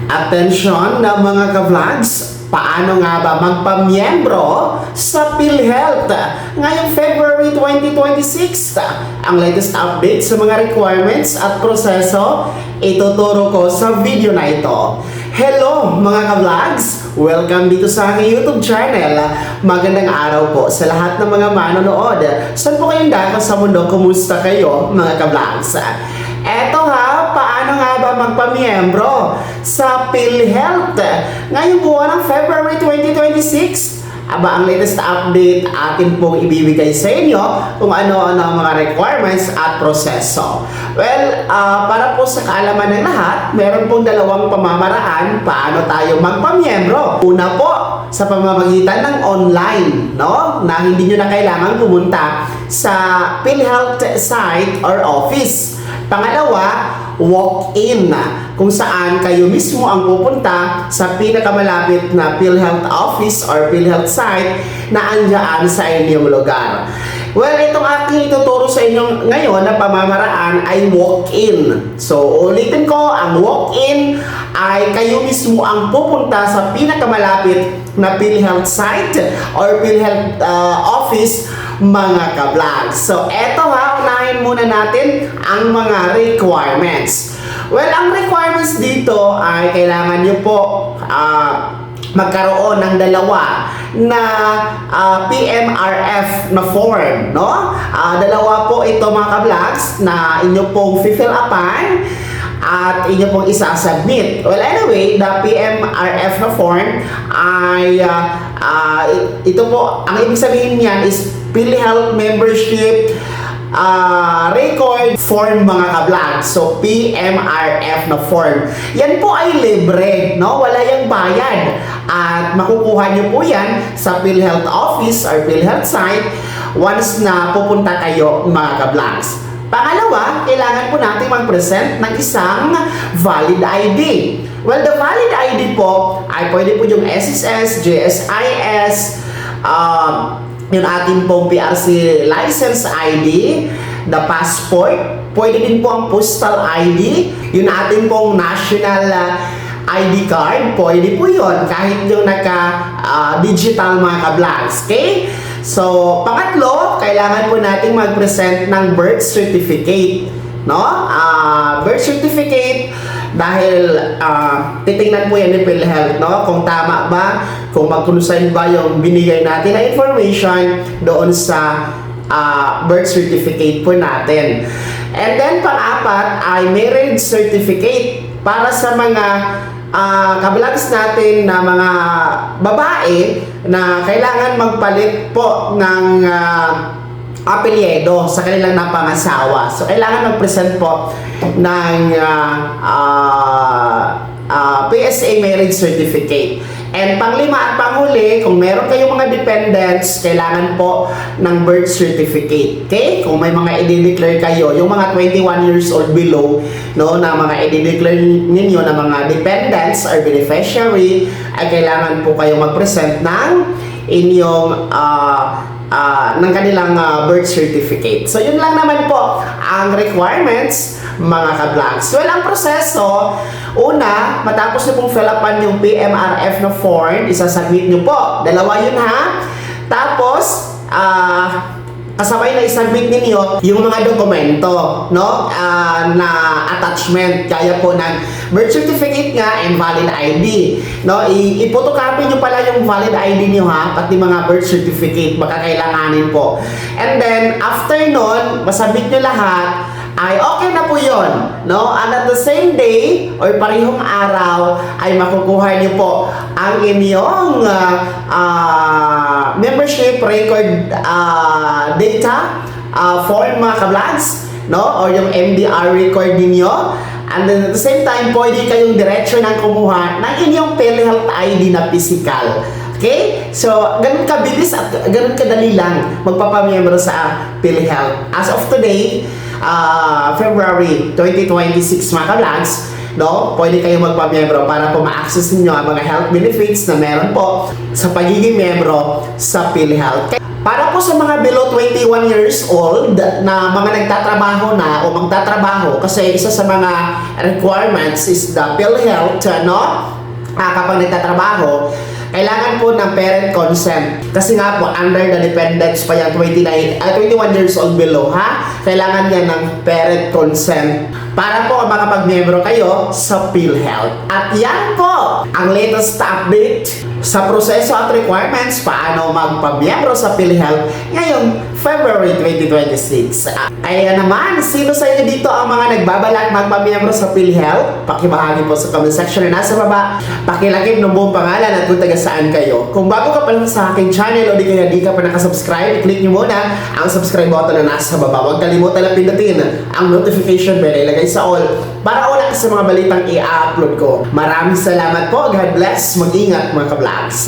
Atensyon na mga ka-vlogs, paano nga ba magpamiyembro sa PhilHealth ngayong February 2026? Ang latest update sa mga requirements at proseso, ituturo ko sa video na ito. Hello mga ka-vlogs! Welcome dito sa aking YouTube channel. Magandang araw po sa lahat ng mga manonood. Saan po kayong dako sa mundo? Kumusta kayo mga ka-vlogs? Eto ha, paano nga ba magpamiyembro sa PhilHealth ngayong buwan ng February 2026? Aba, ang latest update atin pong ibibigay sa inyo kung ano-ano ang mga requirements at proseso. Well, para po sa kaalaman ng lahat, meron pong dalawang pamamaraan paano tayo magpamiyembro. Una po, sa pamamagitan ng online, no? Na hindi nyo na kailangan pumunta sa PhilHealth site or office. Pangalawa, walk-in, kung saan kayo mismo ang pupunta sa pinakamalapit na PhilHealth office or PhilHealth site na andyan sa inyong lugar. Well, itong aking ituturo sa inyo ngayon na pamamaraan ay walk-in. So, ulitin ko, ang walk-in ay kayo mismo ang pupunta sa pinakamalapit na PhilHealth site or PhilHealth office, mga ka-vlogs. So, eto ha, unahin muna natin ang mga requirements. Well, ang requirements dito ay kailangan nyo po magkaroon ng dalawa na PMRF na form, no? Dalawa po ito mga ka-vlogs na inyo pong fill upan at inyo pong isasubmit. Well, anyway, the PMRF na form ay ito po, ang ibig sabihin niyan is PhilHealth membership record form mga ka-vlog. So, PMRF na form. Yan po ay libre, no? Wala yung bayad. At makukuha nyo po yan sa PhilHealth office or PhilHealth site once na pupunta kayo mga ka-vlogs. Pangalawa, kailangan po natin mag-present ng isang valid ID. Well, the valid ID po ay pwede po yung SSS, JSIS, yung ating pong PRC license ID, the passport, pwede din po ang postal ID, yung ating pong national ID card, pwede po yun, kahit yung naka-digital mga ka-vlogs, okay? So, pangatlo, kailangan po natin mag-present ng birth certificate, no? Birth certificate, dahil titingnan po yan ni PhilHealth, no? Kung tama ba, kung magkunusan ba yung binigay natin na information doon sa birth certificate po natin. And then pang-apat ay marriage certificate para sa mga ka-vlogs natin na mga babae na kailangan magpalit po ng apelyedo sa kanilang napangasawa. So, kailangan mag-present po ng PSA marriage certificate. And panglima at panghuli, kung meron kayong mga dependents, kailangan po ng birth certificate. Okay? Kung may mga i-declare kayo, yung mga 21 years old below, no, na mga i-declare ninyo na mga dependents or beneficiary, ay kailangan po kayo mag-present ng inyong ng kanilang birth certificate. So, yun lang naman po ang requirements, mga ka-vlogs. Well, ang proseso, una, matapos nyo pong fill upan yung PMRF na form, isasubmit nyo po. Dalawa yun ha. Tapos, kasabay na isubmit ninyo yung mga dokumento, no? Na attachment, kaya po ng birth certificate nga and valid ID, no? I-photocopy nyo pala yung valid ID nyo ha, pati mga birth certificate, baka kailanganin po. And then, after nun, masubmit nyo lahat, ay okay na po yun, no? And at the same day, or parehong araw, ay makukuha nyo po ang inyong membership record data form mga ka-vlogs, no? Or yung MDR record ninyo. And then at the same time, pwede kayong diretso ng kumuha ng inyong PhilHealth ID na physical. Okay? So, ganun kabilis at ganun kadali lang magpapamiyembro sa PhilHealth. As of today, February 2026 mga ka-vlogs, no? Pwede kayo magpamiyembro para po ma-access niyo ang mga health benefits na meron po sa pagiging miyembro sa PhilHealth. Para po sa mga below 21 years old na mga nagtatrabaho na o magtatrabaho, kasi isa sa mga requirements is the PhilHealth, no? Kapag nagtatrabaho, kailangan po ng parent consent. Kasi nga po, under the dependents pa yan, 21 years old below, ha? Kailangan niya ng parent consent para po makapag-membro kayo sa PhilHealth. At yan po ang latest update sa proseso at requirements paano magpamiyembro sa PhilHealth ngayong February 2026. Kaya naman, sino sa inyo dito ang mga nagbabalak magpamiyembro sa PhilHealth? Pakibahagi po sa comment section na nasa baba. Pakilagay ng buong pangalan at kung taga saan kayo. Kung bago ka pa lang sa aking channel o di ka pa nakasubscribe, click nyo muna ang subscribe button na nasa baba. Huwag kalimutan na pindutin ang notification bell, ilagay sa all para wala sa mga balitang i-upload ko. Maraming salamat po. God bless. Mag-ingat mga ka-vlogs.